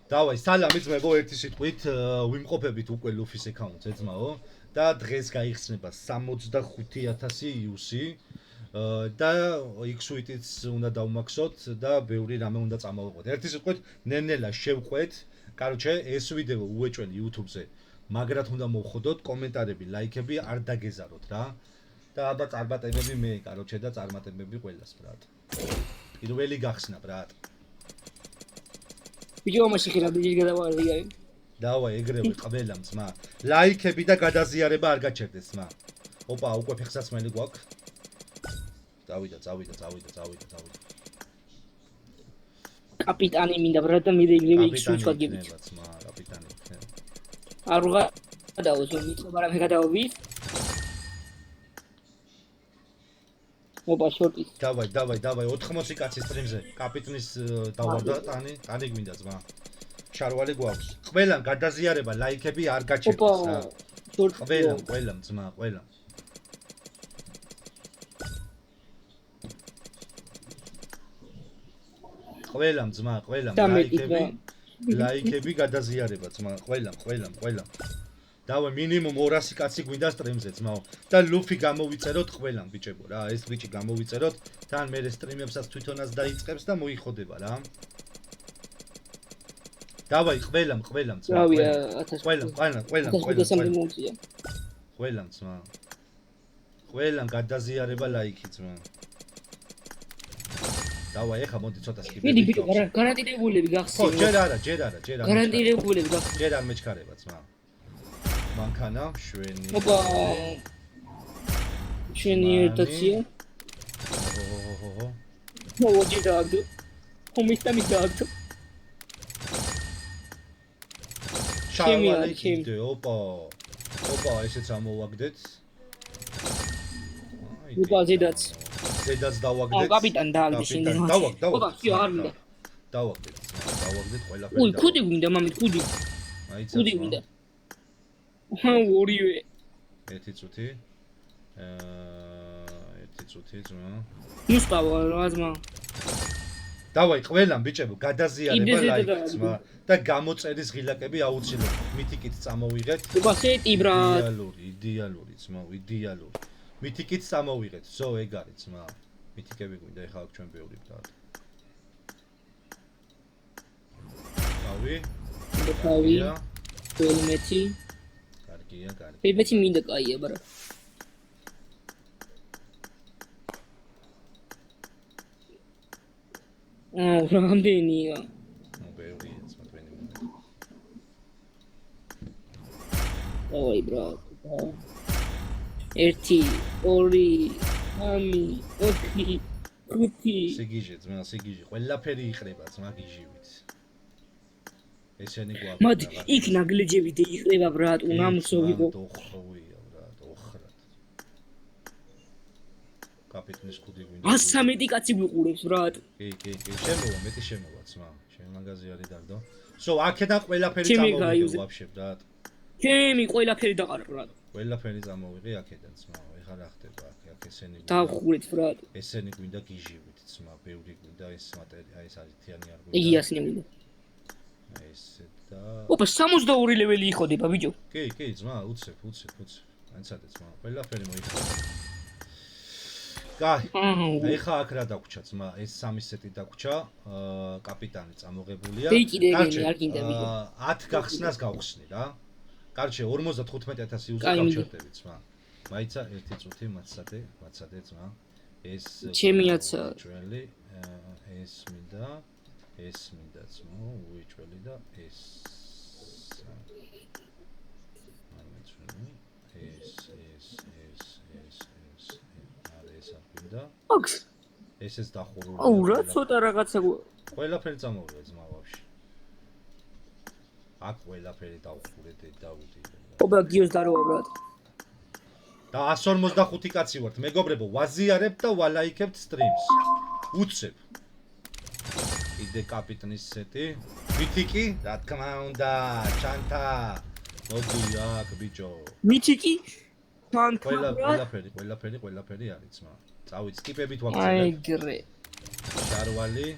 დავაი, სალამი ძმებო, ერთი სიტყვით ვიმყოფებით უკვე ლუფის აკაუნტზე ძმაო და დღეს გაიხსნება 65,000 იუსი და X-Suite-იც უნდა დავმაქსოთ და ბევრი რამე უნდა წამოვყოთ. ერთი სიტყვით, ნელ-ნელა შევყვეთ. Короче, ეს ვიდეო უეჭველი YouTube-ზე. მაგრად უნდა მოვხოდოთ, კომენტარები, ლაიქები არ დაგეზაროთ რა. და აბა წარმატებები მე, короче და წარმატებები ყველას, ბრატ. პირველი გახსნა, ბრატ. ვიდეო ამაში ხერა ბიჭი გადავარდიარი. დავაი, ეგრევე ყველამ ძმა. ლაიქები და გადაზიარება არ გაჩერდეს ძმა. ოპა, უკვე ფეხსაცმელი გვაქვს. წავიდა. კაპიტანი მინდა ბრატ და მე ეგრევე X-Suite ვაგებით. კაპიტანი ხდება. არ ვღადაოს ვიწო, მაგრამ მე გადავვით. ოპა, შორტი. დავაი, 80 კაცი სტრიმზე. კაპიტნის დავარდა ტანი გვინდა ძმა. შარვალი გვაქვს. ყველამ გადაზიარება, ლაიქები არ გაჩერდეს რა. ყველამ ძმა, ყველამ. ყველამ ძმა, ლაიქები გადაზიარება ძმა, ყველამ. დავაი, მინიმუმ 200 კაცი გვინდა სტრიმზე ძმაო. და ლუფი გამოვიწეროთ ყველამ ბიჭებო რა, ეს ბიჭი გამოვიწეროთ, თან მე სტრიმებსაც თვითონაც დაიწყებს და მოიხოდება რა. დავაი, ყველამ ძმა. ყველამ ძმა. ყველამ გადაზიარება ლაიქი ძმა. დავაი, ეხა მოდი ცოტა სკიპები. მიდი ბიჭო, გარანტირებულები გახსნი. ხო, ჯერ არა. გარანტირებულები გახსნი. ჯერ არ მეჩქარება ძმა. მანქანა, შვენი. ოპა. შვენი ერთაცია. მოდი დააგდო. ხომისტამი დააგდო. შავალი კიდე, ოპა, ესეც ამოვაგდეთ. ოპა, ზედაც დავაგდეთ. კაპიტანი დააგდე შენ. ოპა, კი არ მინდა. დავაგდეთ ყველაფერი. უი, ხუდი გვინდა, მამით, ხუდი. ხუდი გვინდა. ორივე. ერთი წუთი ძმა. მუსტავა რა ძმა. დავაი, ყველამ ბიჭებო, გადაზიარება ლაიქი ძმა და გამოწერის ღილაკები აუცილებლად. მითიკით წამოვიღეთ. ოპა, სეტი ბრატ. იდეალური ძმა, იდეალური. მითიკით წამოვიღეთ. ზო, ეგ არის ძმა. მითიკები გვინდა, ეხლა აქ ჩვენ ბევრი ბრატ. თავი. ელმეთი. კარგია. ელმეთი მინდა კაია, ბრატ. რამდენია? ბევრია ძმა თქვენი. დავაი ბრატ. 1 2 3 4 5 სიგიჟე ძმა, ყველაფერი იხრება ძმა გიჟივით. ესენი გვაქვს. მოდი, იქ ნაგლეჯები დაიხრება ბრატ, უნამსო ვიყო. ოხრია ბრატ, ოხრად. კაპიტნის ხუდი გვინდა. 113 კაცი გვიყურებს ბრატ. კი, შემოვა, მეტი შემოვა ძმა. შენ მაგაზი არის დაგდო. სო, აქედან ყველაფერი წამოვიღე ვაფშე ბრატ. ჩემი ყველაფერი დაყარ ბრატ. ყველაფერი წამოვიღე აქედან ძმა. ეხლა რა ხდება აქ ესენი. დავხურეთ ბრატ. ესენი გვინდა გიჟივით ძმა, ბევრი გვინდა ეს მატერიალი, ეს არის თიანი არ გვინდა. იგიასნი მინდა. ესე და ოპა 62 ლეველი იხოდება ბიჭო. კი ძმა, უცებ. ანცადე ძმა, ყველაფერი მოიხდა. კაი. ეხა აქ რა დაგვრჩა ძმა, ეს სამი სეტი დაგვრჩა, კაპიტანი წამოღებულია. კარჩე, არ გინდა ბიჭო. 10 გახსნას გავხსნი რა. კარჩე 55,000 იუზი გავჩერდები ძმა. მაიცა 1 წუთი მაცადე ძმა. ეს ჩემიაცა ჩვენი ეს მინდა ძმა, უიჭველი და ეს არის აფინდა. ესეც დახურული. აუ რა ცოტა რაღაცა ყველაფერი წამოვიდა ძმა ვაფშე. აქ ყველაფერი დავხურეთ დავუდი. ოპა გიოს დაროა ბრატ. და 155 კაცი ვართ, მეგობრებო, ვაზიარებთ და ვალაიქებთ სტრიმს. უცებ. იდე კაპიტნის სეტი. მითიკი, რა თქმა უნდა, ჩანთა. მოდი აქ ბიჭო. მითიკი? ჩანთა. ყველაფერი არის ძმა. წავით სკიპებით ვაქცინებ. აიგრე. შარვალი.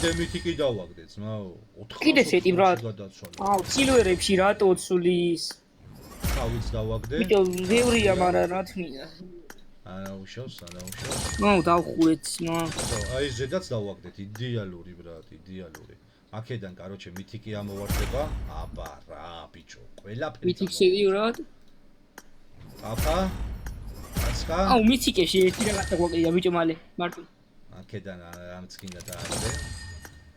კიდე მითიკი დავაგდე ძმაო. 400 კიდე სეტი, ბრატ. გადაცვალე. აუ, ცილვერებში რატო ცulis? თავიც დავაგდე. ბიჭო, ბევრია, მაგრამ რა თქმა. არა უშავს. ნუ დავხურეთ, მა. აი ზედაც დავაგდეთ, იდეალური ბრატ, იდეალური. აქედან, კაროჩე, მითიკი ამოვარდება. აბა რა, ბიჭო, ყველაფერი. მითიქსები, ბრატ. აფა. ასკა. აუ, მითიკეში ერთი რაღაცა გვაკლია, ბიჭო, მალე, მარტო. აქედან რამც გინდა დააგდე.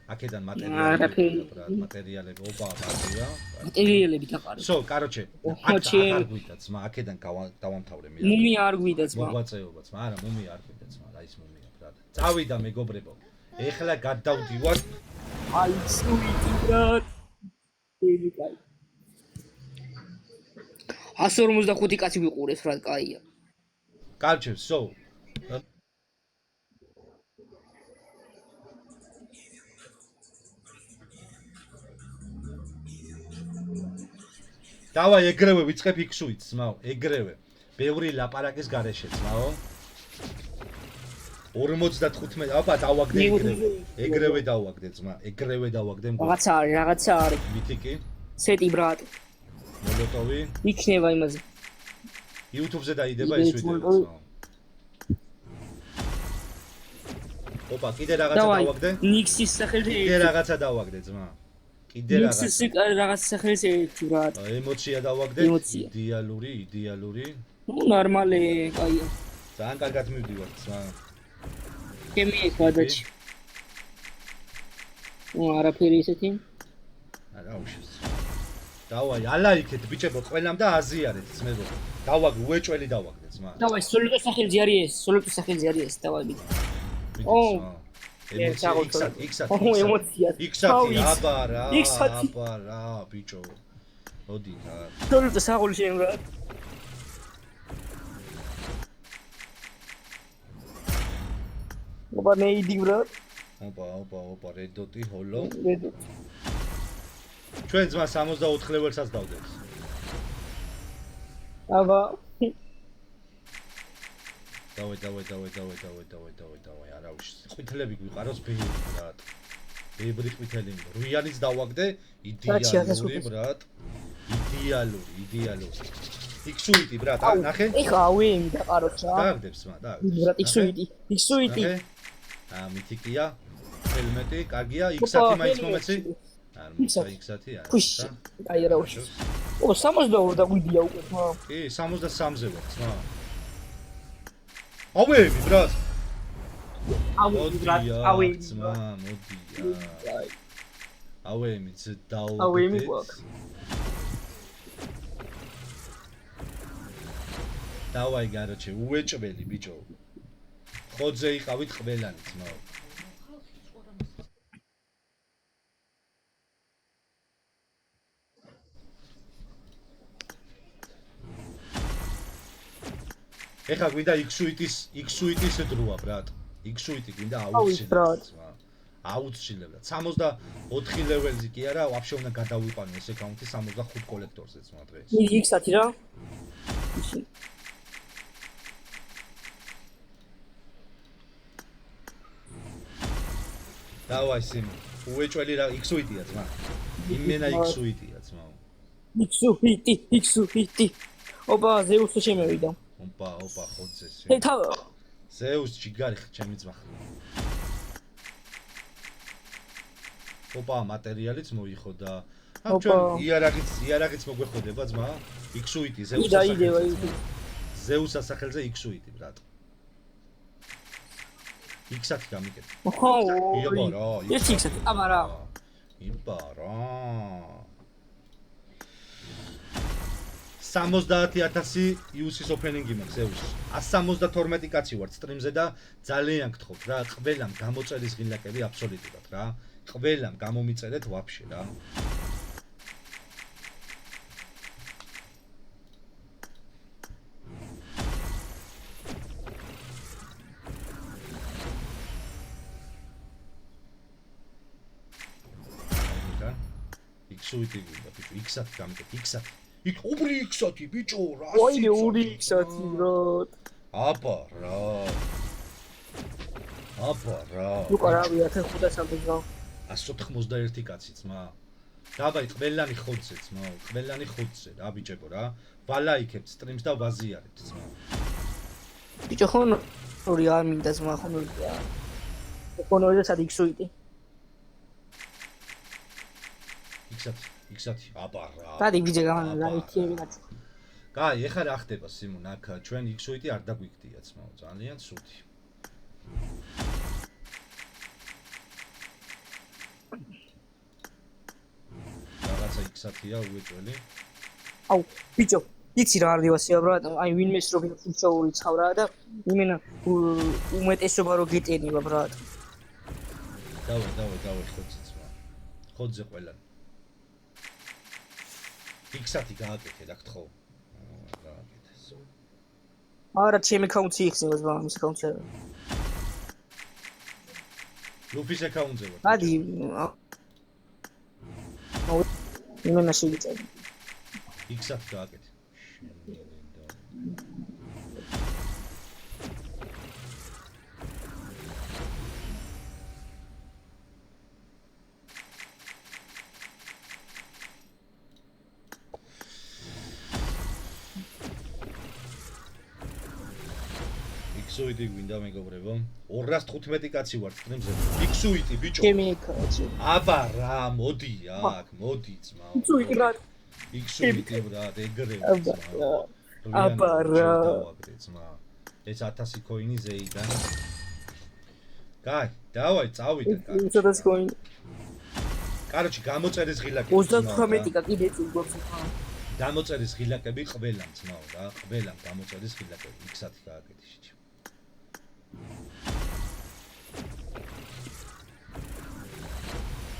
აქედან არაფერი. მატერიალები, ოპა, ბაგია. მატერიალები დაყარო. სო, კაროჩე, ოჩი. არ გვიდა ძმა, აქედან დავამთავრე მე. მუმია არ გვიდა ძმა. მოღვაწეობა ძმა, არა, მუმია არ გვიდა ძმა, რა ის მუმია, ბრატ. წავიდა მეგობრებო. ეხლა გადავდივარ. აი, სუიტი, ბრატ. ები კაი. 155 კაცი ვიყურებს, ბრატ, კაია. კარჩე, სო. დავა ეგრევე ვიწყებ X-ით, ძმაო, ეგრევე. ბევრი ლაპარაკის გარეშე, ძმაო. 55, აბა დავაგდე ეგრევე. ეგრევე დავაგდე, ძმა, ეგრევე დავაგდე. რაღაცა არის. მითიკი, სეტი, ბრატ. მოლოტოვი, იქნება იმაზე. YouTube-ზე დაიდება ეს ვიდეო, ძმაო. ოპა, კიდე რაღაცა დავაგდე. ნიქსის სახელზე კიდე რაღაცა დავაგდე, ძმა. კიდე რაღაცა. ნიქსის რაღაც სახელზე ერთი, ბრატ. ემოცია დავაგდე. ემოცია. იდეალური. ნუ ნორმალი, კაია. ძალიან კარგად მივდივარ, ძმა. ჩემი კვადრატი. ნუ არაფერი ისეთი. არა უშეს. დავაი, ალაიქეთ ბიჭებო, ყველამ და აზიარეთ, ძმებო. დავაგ უეჭველი დავაგდე, ძმა. დავაი, სოლოტო სახელზე არის ეს, სოლოტო სახელზე არის ეს, დავაი ბიჭო. ო, ემოცია, ემოცია. X-ი, აბა რა, ბიჭო. მოდი რა. სოლოტო საღოლი შენ რა. ოპა ნეიდი ბრატ. ოპა, რედოტი, ჰოლო. რედოტი. ჩვენ ძმა 64 ლეველსაც დავდებს. აბა. დავай, არა უშ. ყვითლები გვიყაროს ბეიბი, ბრატ. ბეიბრი ყვითელი, რუიანიც დავაგდე, იდეალური, ბრატ. იდეალური. X-ი, ბრატ, ნახე. ეხა ავეიმი დაყაროთ რა. დააგდებს მა, დააგდებს. ბრატ, X-ი. მითიკია. ჰელმეტი, კარგია, X-ი მაინც მომეცი. არ მომცა X-ი არა. ფუში. აი რა უშ. ო 62 დაგვიდია უკვე ხმა. კი, 63-ზე ვარ, ხმა. ავეები, ბრატ. ავეები, ბრატ, ავეები. ძმა, მოდია. ავეები დაუგდეთ. ავეები გვაქვს. დავაი გაროჩე, უეჭველი ბიჭო. ხოძე იყავით ყველანი, ძმა. ეხა გვინდა X-ის დროა, ბრატ. X-ი გვინდა აუცილებლად. აუცილებლად. 64 ლეველზე კი არა, ვაფშე უნდა გადავიყვანო ეს აკაუნტი 65 კოლექტორზე ძმა დღეს. X-ი რა? დავაი სიმ. უეჭველი რა X-ია ძმა. იმენა X-ია ძმა. X-ი. ოპა, ზეუსი შემევიდა. ოპა, ხოძე. ჰეი თავა. ზეუს ჯიგარი ჩემი ძმა. ოპა, მატერიალიც მოიხოდა. აქ ჩვენ იარაღიც მოგვეხოდება ძმა. X-ი ზეუსს. დაიდება ის. ზეუსს სახელზე X-ი, ბრატ. X-ი გამიკეთე. ოჰო. იბა რა. ეს X-ი, აბა რა. იბა რა. 70000 ius-ის ოფენინგი მაქვს ზეუს. 172 კაცი ვარ სტრიმზე და ძალიან გთხოვთ რა, ყველამ გამოწერის ღილაკები აბსოლუტურად რა. ყველამ გამომიწერეთ ვაფშე რა. X-ი გვინდა ბიჭო, X-ი გამიგეთ, X-ი. იქ უბრი X-ი ბიჭო რა. ოინე ური X-ი ბრატ. აბა რა. აბა რა. უკა რავი 1500 ძმა. 191 კაცი ძმა. დავაი ყველანი ხოძე ძმა, ყველანი ხოძე რა ბიჭებო რა. ვალაიქებთ სტრიმს და ვაზიარებთ ძმა. ბიჭო ხონ ორი არ მინდა ძმა ხონ ორია. ხონ ორი და სად იქსუიტი. იქსათი, აბა რა. დადი ბიჭე რა იქიები კაცი. კაი, ეხლა რა ხდება სიმონ, აქ ჩვენ იქსუიტი არ დაგვიგდია ძმა, ძალიან ცუდი. რაღაცა იქსათია უეჭველი. აუ ბიჭო იცი რა არ დივასია ბრატ აი ვინმეს რო ფუნქციური ცავრა და იმენა უმეტესობა რო გიტენება ბრატ დავე ხოძე ძმა. ხოძე ყველანი. იქსათი გააკეთე რა გთხოვ. გააკეთეს. არა ჩემი აკაუნტი იხსნება ძმა მის აკაუნტი არა ლუფის აკაუნტზე ვარ. დადი აუ იმენა შეგიწევ იქსათი გააკეთე. იქსუიტი გვინდა მეგობრებო 215 კაცი ვარ სტრიმზე იქსუიტი ბიჭო ჩემი კაცი აბა რა მოდი აქ მოდი ძმა იქსუიტი ბრატ იქსუიტი ბრატ ეგრევე აბა რა ძმა ეს 1000 კოინი ზეიდან კაი დავაი წავიდე კაი 1000 კოინი კაროჩი გამოწერეს ღილაკები 38 კა კიდე წიგობს გამოწერეს ღილაკები ყველამ ძმაო რა ყველამ გამოწერეს ღილაკები იქსათი გააკეთე შეჭი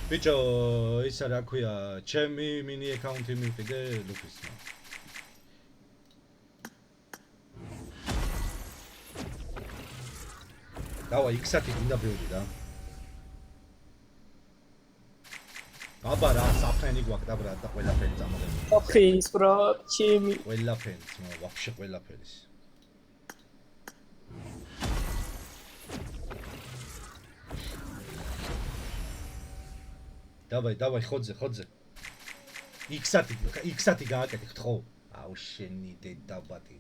ბიჭო ისა რა ქვია ჩემი მინი აკაუნტი მივყიდე ლუფის ძმა დავა იქსათი გინდა ბევრი რა აბა რა საფრენი გვაქვს და ბრატ და ყველაფერი წამოღებული აფრის ბრატ ჩემი ყველაფერი ძმა ვაფშე ყველაფერი დავაი ხოძე იქსათი გააკეთე ხო აუ შენი დედაბატი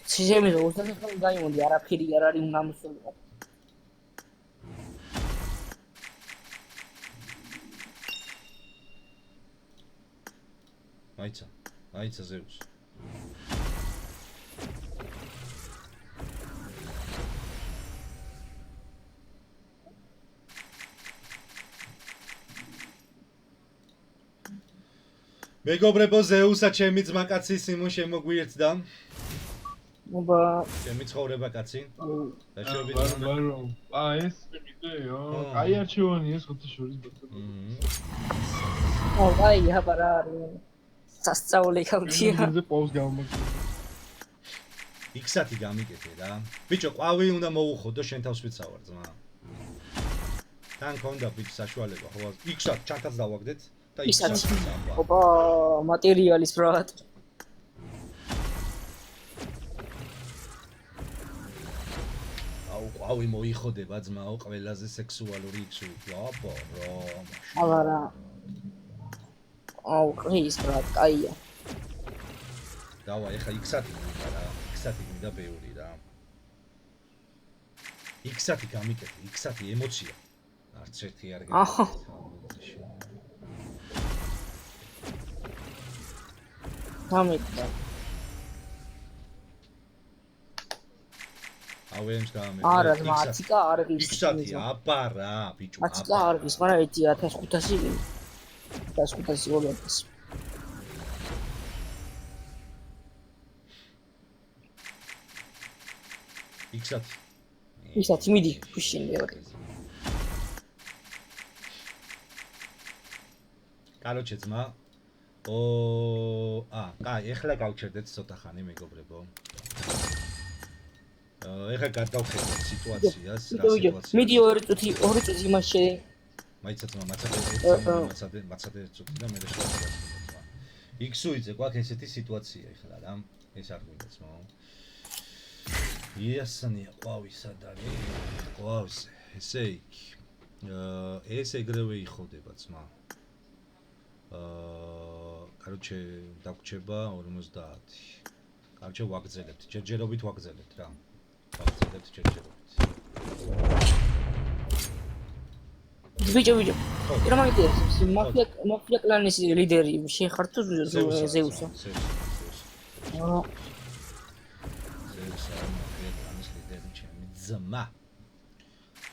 ჩემი 29 გაიმონდი არაფერი არ არის უნამუსო აიცა ზეუს მეგობრებო ზეუსა ჩემი ძმა კაცი სიმონ შემოგვიერთდა ობა ჩემი ცხოვრება კაცი და შევიდე ეს მიდეო აი არჩევანია ხოთა შორის ბატონო აი აბა რა სასწაული ხალხია ეს პაუზ გამოგდი იქსათი გამიგეთე რა ბიჭო ყვავი უნდა მოუხოდო შენ თავს ვიცავარ ძმა თან კონდა ბიჭ საშუალება ხო იქსათ ჩანთაც დავაგდეთ და იქსათი ობა მატერიალის ბრატ ყვავი მოიხოდება ძმაო ყველაზე სექსუალური იქსუიტი აბა რა აბა რა აუ ის ბრატ კაია დავა ეხა იქსათი გვინდა რა იქსათი გვინდა ბევრი რა იქსათი გამიკეთე იქსათი ემოცია არც ერთი არ აჰა გამიგდა ავემს გამე არა მაციკა არ ის იქსათი აბა რა ბიჭო მაციკა არ ის მაგრამ ერთი 1500 1500 ოლოდეს იქსათი მიდი ფუშინი ვარ კაროჩე ძმა კაი ეხლა გავჩერდეთ ცოტა ხანი მეგობრებო ეხლა გადავხედოთ სიტუაციას რა სიტუაცია მიდი ორი წუთი იმაში მაიცა ძმა მაცადე წუთი და მე შევასრულებ იქსუიძე გვაქვს ესეთი სიტუაცია ეხლა რა. ეს არ გვინდა ძმაო. იასანია ყვავი სად არის? ყვავზე. ესე იგი. ეს ეგრევე იხოდება ძმა. короче, დაგვრჩება 50. короче, ვაგრძელებთ. ჯერჯერობით ვაგრძელებთ რა. ვაგრძელებთ ჯერჯერობით. ბიჭო. რა მაგიტეს? მაფია კლანის ლიდერი შეხარ თუ ზეუსა? ძმა.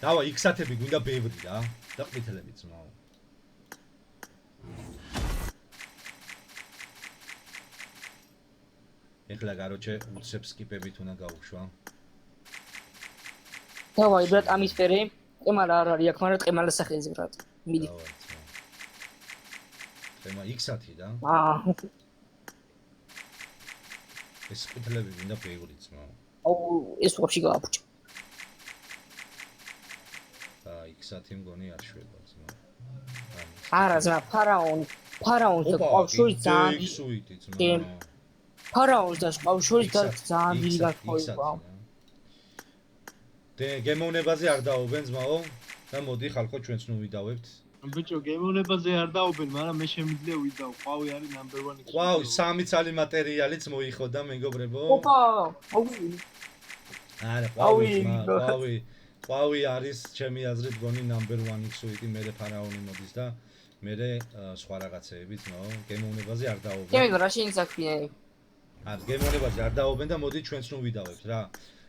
დავა იქსათები გვინდა ბევრი რა. დაყვითელები ძმაო. ეხლა короче, უცებს სკიპებით უნდა გავუშვა. დავაი ბრატ ამის ფერე. ყემალა არ არის აქ, მაგრამ ყემალა სახელზე ბრატ. მიდი. ყემა X-ათი და ეს სკიპლები მინდა ბევრი ძმაო. აუ ეს ვაფშე გააფუჭა. X-ათი მგონი არ შვება ძმაო. არა ძმა, ფარაონს და ყავშორის ძალიან X-უიტი ძმაო. ფარაონს და ყავშორის ძალიან დიდი გასხოვება. გემოვნებაზე არ დაობენ ძმაო და მოდი ხალხო ჩვენც ნუ ვიდავებთ. ბიჭო, გემოვნებაზე არ დაობენ, მაგრამ მე შემიძლია ვიდავ. ყვავი არის number 1. ყვავი, 3 წალი მატერიალიც მოიხოდა მეგობრებო. ოპა, აუი. არა, ყვავი არის ჩემი აზრით გონი number 1 X-უიტი, მე ფარაონი მოდის და მე სხვა რაღაცეები ძმაო, გემოვნებაზე არ დაობენ. ჩემი რა შენი საქმეა? გემოვნებაზე არ დაობენ და მოდი ჩვენც ნუ ვიდავებთ რა.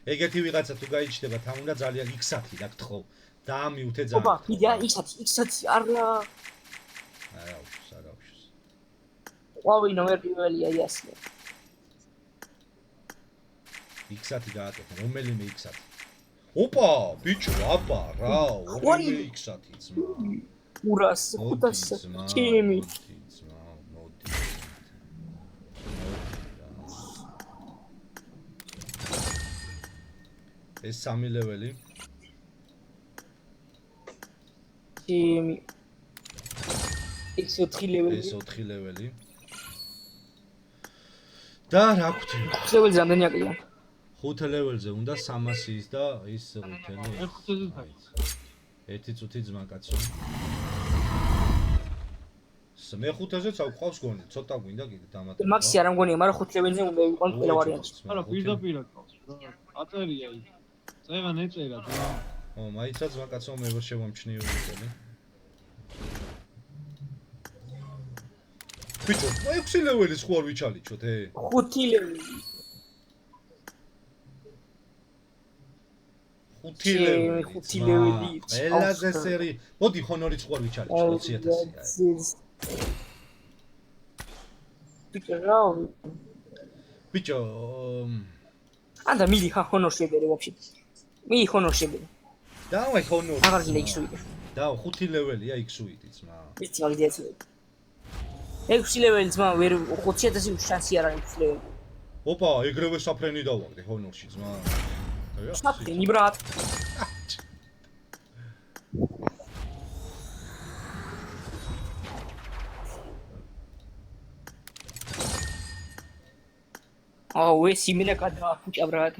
ეგეთი ვიღაცა თუ გაიჩნდება, თან უნდა ძალიან X-ათი რა გთხოვ. დაამიუთე ძალიან. ოპა, კიდე X-ათი არა. არა. ყვავი ნომერ პირველია იასია. X-ათი გააკეთე, რომელიმე X-ათი. ოპა, ბიჭო, აბა რა, ორივე X-ათი ძმა. 500 ჩემი. მოდი. ეს 3 ლეველი. ჩემი. ეს 4 ლეველი. ეს 4 ლეველი. და რა გვთქვი? ლეველი რამდენი აკლია? 5 ლეველზე უნდა 300-ის და ის ყუთელი. ერთი წუთი ძმა კაცო. მე 5-ზეც აყვავს გონი, ცოტა გვინდა კიდე დამატება. მაქსი არ ამგონია, მაგრამ 5 ლეველზე უნდა ვიყო ყველა ვარიანტი. არა, პირდაპირ ყავს. აწერია იქ. წეღან ეწერა და მაიცაც ვაკაცო მე ვერ შევამჩნიე უიტელი. ბიჭო, 6 ლეველის ხო არ ვიჩალიჩოთ, 5 ლეველი. 5 ლეველი. 5 ლეველი. ელაზე სერი. მოდი ჰონორიც ხო არ ვიჩალიჩოთ 20.000-ია. ბიჭო, ანდა მიდი ხა ჰონორ შეგერე ვაფშე. მიდი ჰონორ შეგერე. დავაი ჰონორ. აღარ გინდა X-უიტი. დავა 5 ლეველია X-უიტი ძმა. ვიცი მაგდია ცოტა. 6 ლეველი ძმა ვერ 20.000 შანსი არ არის 6 ლეველი. ოპა, ეგრევე საფრენი დავაგდე ჰონორში ძმა. საფრენი ბრატ. აუ ეს იმენა გადააფუჭა ბრატ.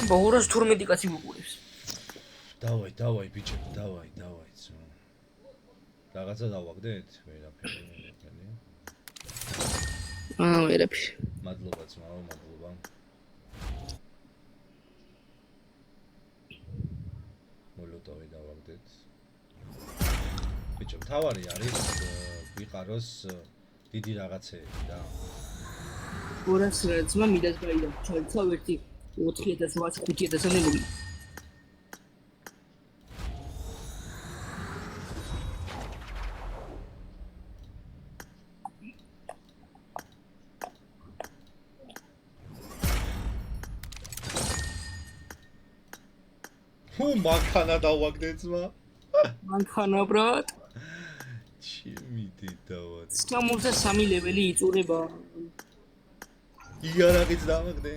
ბაურას 12 კაცი გუყურებს. დავაი ბიჭო, დავაი ძმა. რაღაცა დავაგდეთ? ვერაფერი. ვერაფერი. მადლობა ძმაო, მადლობა. მოლოტოვი დავაგდეთ. ბიჭო, თავარი არის ვიყაროს დიდი რაღაცეები და 200 ძმა მიდას გაიდა. ჩაიცა ერთი 4000 5000-ამდე მოვიდა. მანქანა დავაგდე ძმა. მანქანა ბრატ. ჩემი დედავა. 63 ლეველი იწურება. იარაღიც დავაგდე.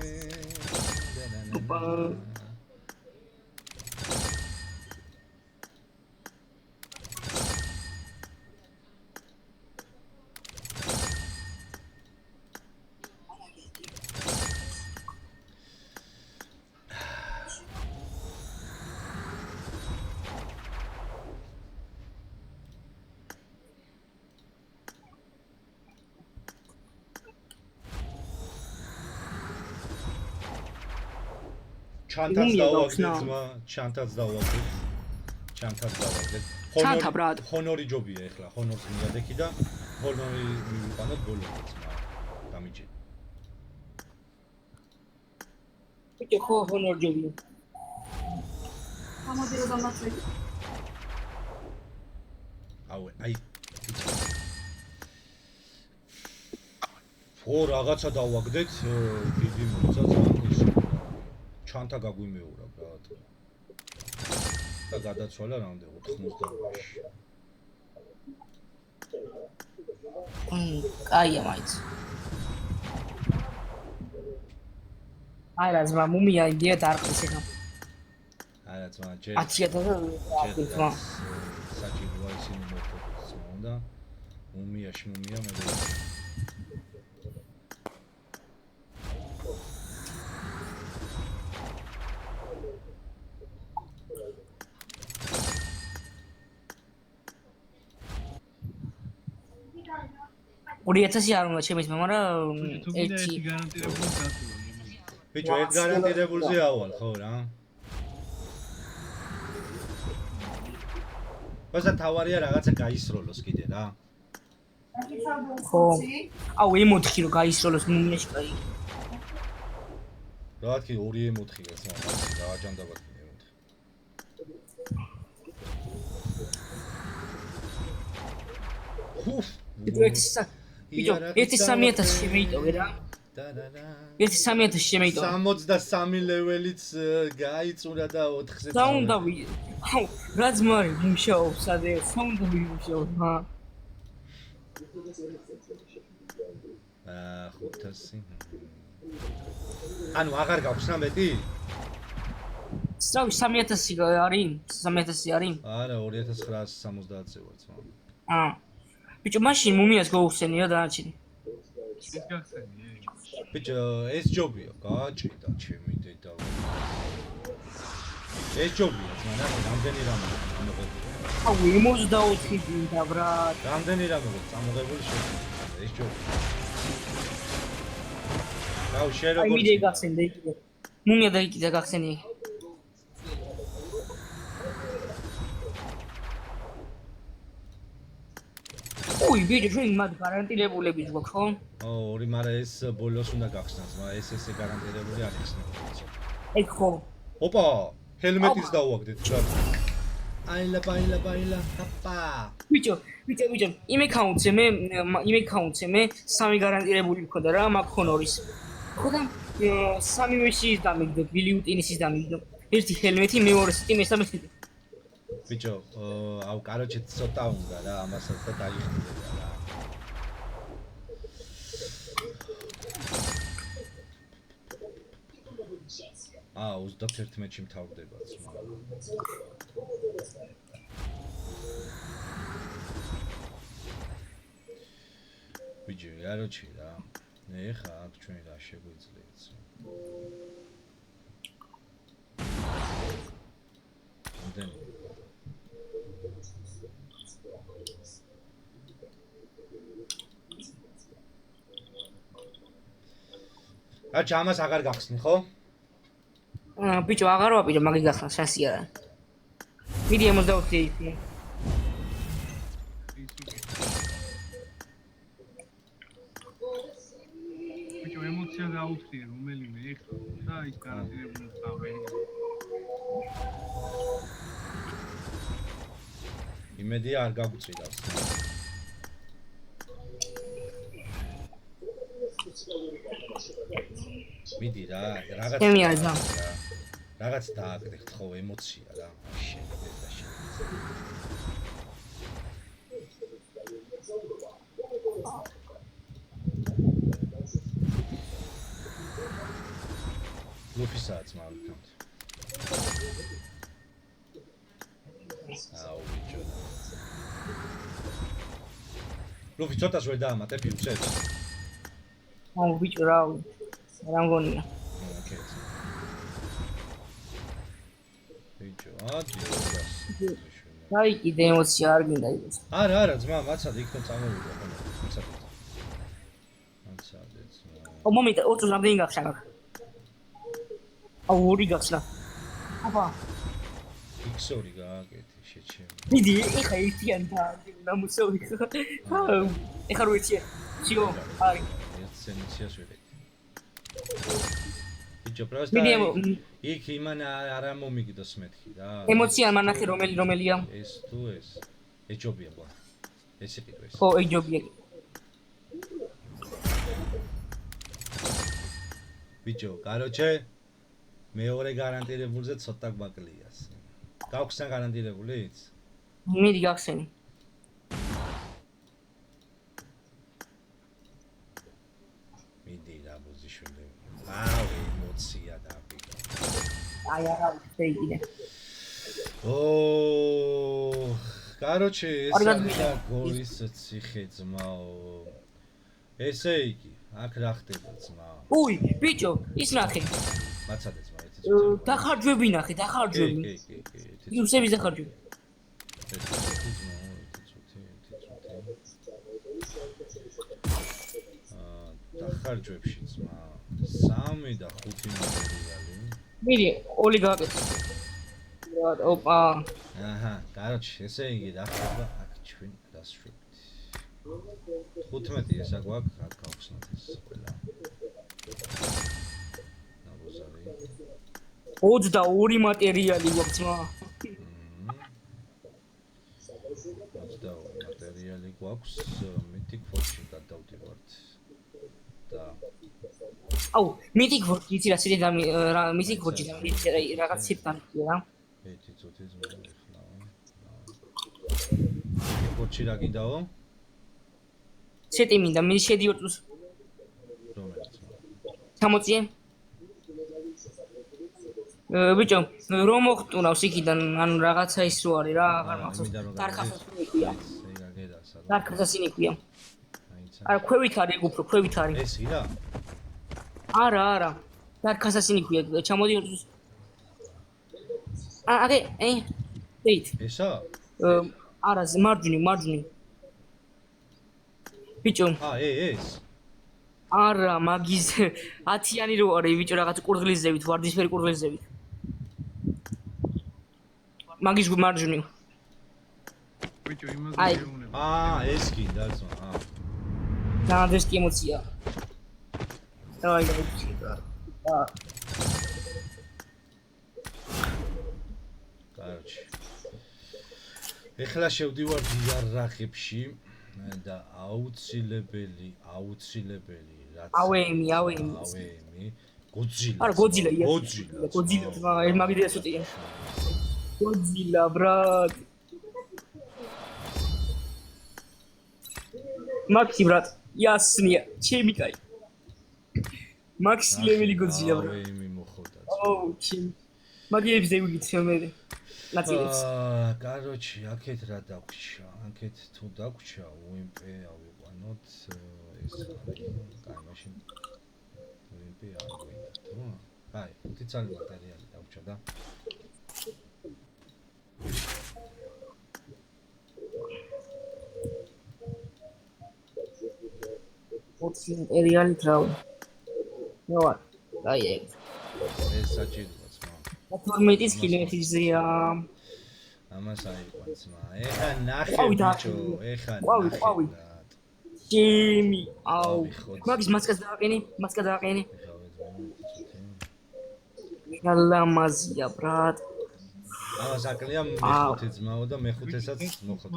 ჩანთაც დავაგდეთ ძმა, ჩანთაც დავაგდეთ. ჩანთაც დავაგდეთ. ჩანთა, ბრატ. ჰონორი ჯობია ეხლა, ჰონორს მივადექი და ჰონორი მივიყვანოთ ბოლომდე ძმა. დამიჯე. ბიჭო ხო ჰონორ ჯობია. გამოდი რომ დამაცვე. აი ო რაღაცა დავაგდეთ, დიდი მოცა ძალიან ის ჩანთა გაგვიმეორა ბრატ. და გადაცვალა რამდენი 88-ში. კაია მაიც. აი რა ზმა მუმია იდეა დარყის ეხა. არა ძმა, 10,000 ზმა. საჭიროა ისინი მოხდეს ძმა უნდა. მუმია მე ორი 1000 არ უნდა ჩემის მაგრამ ერთი 1 გარანტირებული დათულა. ბიჭო ერთ გარანტირებულზე ავალ ხო რა? ვასა თავარია რაღაცა გაისროლოს კიდე რა. ხო. აუ M4 რო გაისროლოს მუმიაში კაი. რა თქი 2 M4 გასმა რა აჯანდაბად M4. ბიჭო 1300 შემეიტოვე რა. 1300 შემეიტოვე. 63 ლეველიც გაიწურა და 4-ზე. საუნდა აუ რა ძმარი მუშაობს ადე საუნდა მუშაობს ხა. 500. ანუ აღარ გაქვს რა მეტი? სწავი 3000 არის? 3000 არის? არა 2970-ზე ვარ ძმა. ბიჭო მაშინ მუმიას გაუხსენია დანარჩენი. ის გახსენია. ბიჭო ეს ჯობია, გააჭირდა ჩემი დედა. ეს ჯობია, ძმა, რამდენი რამე ამოღებული. აუ 64 დინდა ბრატ. რამდენი რამე წამოღებული შეგვიძლია, ეს ჯობია. აუ შენ აი როგორ მიდე გახსენდა იქ. მუმია და იქ გახსენია. ой, ბიჭო, ჩვენ მათ გარანტირებულები გვაქვს, ხო? ო, ორი, მაგრამ ეს ბოლოს უნდა გახსნას, მაგრამ ეს გარანტირებული არ იხსნება. ეგ ხო. ოპა, ჰელმეტის დავაგდეთ რა. აილა, ჰაპა. ბიჭო, იმ აკაუნტზე მე 3 გარანტირებული მქონდა რა, მაგ ჰონორის. ხო და 3 ვეშის დამიგდო, ბილიუტინისის დამიგდო. ერთი ჰელმეტი, მეორე სიტი, მესამე სიტი. ბიჭო, აუ, კაროჩე ცოტა უნდა რა, ამასაც და დაიხმდება რა. აა, 31-ში მთავრდება ძმა. ბიჭო, კაროჩე რა. ეხა აქ ჩვენ რა შეგვიძლიათ. ამდენი აჩ ამას აღარ გახსნი ხო? ბიჭო აღარ ვაპირო მაგი გახსნა შანსი არა. მიდი 64 იქნება. ბიჭო ემოცია გაუთხია რომელიმე ეხლა და ის გარანტირებული ხავე. იმედია არ გაგვწირავს. მიდი რა, რაღაც ჩემი აზა. რაღაც დააგდეთ ხო ემოცია რა. შეიძლება შენ. ლუფისაც მოვიქნოთ. აუ ბიჭო. ლუფი ცოტას ვერ დაამატე პიუსებს. აუ ბიჭო რა მგონია. ოკეი. ბიჭო, ადი. აი კიდე ემოცია არ გინდა იყოს. არა, ძმა, მაცადე იქნებ წამოვიდა ხოლმე. მაცადე. ო მომენტ, ოწოს რამდენი გახშა? აუ ორი გახსნა. აბა, ფიქსორი გააკეთე შეჩემ. მიდი, ეხა ერთიან და ნამუსოვი. ეხა რო ერთიან. შიო, აი. ერთ სენციას ვიყიდე. ბიჭო, პროსტა მიდი, იქ იმან არ მომიგდოს მეთქი რა. ემოცია მანახე რომელია? ეს თუ ეს ეჯობია ბა. ეს იყიდე ეს. ხო, ეჯობია. ბიჭო, კაროჩე მეორე გარანტირებულზე ცოტა გვაკლიას. გაქვს რა გარანტირებულიც? მიდი გახსენი. მიდი რა ბუზიშვილი. აუ, ემოცია დაბი. აი არა, შეიძლება. ო, კაროჩე, ეს ორგანიზმი. არის გორის ციხე ძმაო. ესე იგი, აქ რა ხდება ძმა? უი, ბიჭო, ის ნახე. მაცადე ძმა, ერთი დახარჯვები ნახე, დახარჯვები. კი. იუსების დახარჯვები. დახარჯვებში ძმა 3 და 5 მატერიალი. მიდი, ოლი გააკეთე. ოპა. აჰა, კაროჩე, ესე იგი რა ხდება აქ ჩვენ დასრულებით. 15 ესა გვაქვს, აქ გავხსნათ ეს ყველა. ნაბოზარი. 22 მატერიალი გვაქვს მა. 22 მატერიალი გვაქვს, მითიკ ფორში გადავდივართ. და აუ, მითიკ ფორში იცი რა შეიძლება მითიკ ფორში რაღაც სიტანკია რა. ერთი წუთი ზმნა ეხლა. ფორში რა გინდაო? სეტი მინდა, მე შედი 2 წუთს. რომელიც? 60-ე. ბიჭო, რომ მოხტუნავს იქიდან, ანუ რაღაცა ის რო არის რა, აღარ მახსოვს. დარქასაც ნიკვია. დარქასაც ნიკვია. არა, ქვევით არის უფრო, ქვევით არის. ეს ირა? არა. დარქასაც ნიკვია, ჩამოდი 2 წუთს. აგე, ვait. ესა? არა, მარჯვნივ. ბიჭო. ეს. არა, მაგის 10-იანი რო არის, ბიჭო, რაღაც კურდღლის ზევით, ვარდისფერი კურდღლის ზევით. მაგის მარჯვნივ. ბიჭო, იმას აი. გეუბნება. ეს გინდა ძმა. დადეს კი ემოცია. აი, გაიჩიდა. კაროჩე. ეხლა შევდივართ იარაღებში და აუცილებელი რაც ავეიმი. გოძილა. არა, გოძილა, მაგიდია სუტია. გოძილა, ბრატ. მაქსი ბრატ, ясნია, ჩემი კაი. მაქსი ლეველი გოძილა ბრატ. ავეიმი მოხდა. აუ, ჩემი. მაგიებს დევიგიცე მე. ნაცილებს. კაროჩე, აქეთ რა დაგვრჩა? აქეთ თუ დაგვრჩა, UMP ავიყვანოთ ეს არის. კაი, მაშინ UMP არ გვინდა, თუ? კაი, 5 წელი მატერიალი დაგვრჩა და ერიალი თრავი. ნოა, აი ეს. ეს საჭიროა ძმა. 12 კილომეტრია. ამას აიყვან ძმა. ეხა ნახე ბიჭო, ეხა ნახე. ყვავი. ჩემი, აუ. მაგის მასკას დააყენე. გალამაზია, ბრატ. ამას აკლია მეხუთე ძმაო და მეხუთესაც მოხდა.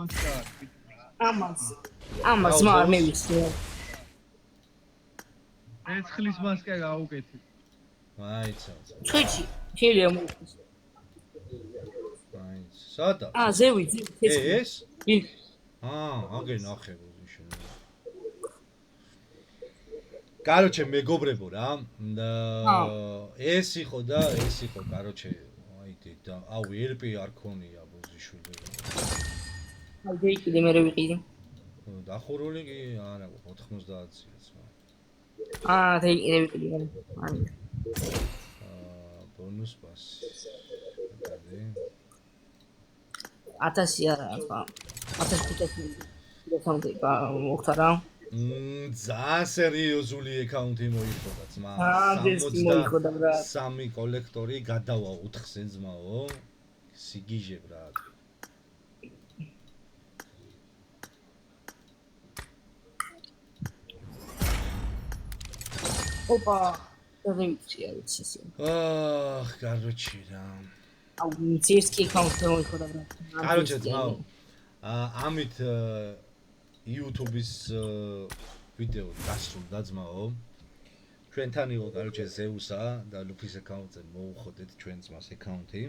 ამას ძმა არ მევიცი. ეცხლის მასკა გაუკეთე. მაიცა. ხვიჩი, შეიძლება მოხდეს. მაიცა. სადა? ზევი. ეს? კი. აგე ნახე ბუზიშვილი. კაროჩე მეგობრებო რა. ეს იყო კაროჩე. აი და აუ ერპი არ ქონია ბუზიშვილი. აი დეიკიდე მე ვიყიდე. დახურული კი არა 90-ია ძმა. დეიკიდე ვიყიდე. აი. ბონუს პასი. კადე. 1000 არა, 1500 მოხდა რა. ძალიან სერიოზული აკაუნტი მოიხოდა ძმა. დესკი მოიხოდა რა. 63 კოლექტორი გადავა 4-ზე ძმაო. სიგიჟე ბრატ. ოპა, დავიცი არის ისე. короче, რა. აუ, CSK აკაუნტი მოიხოდა რა. короче, ძმაო. ამით YouTube-ის ვიდეო დასრულდა ძმაო. ჩვენთან იყო короче ზეუსა და ლუფის აკაუნტზე მოუხოდეთ ჩვენ ძმას აკაუნტი.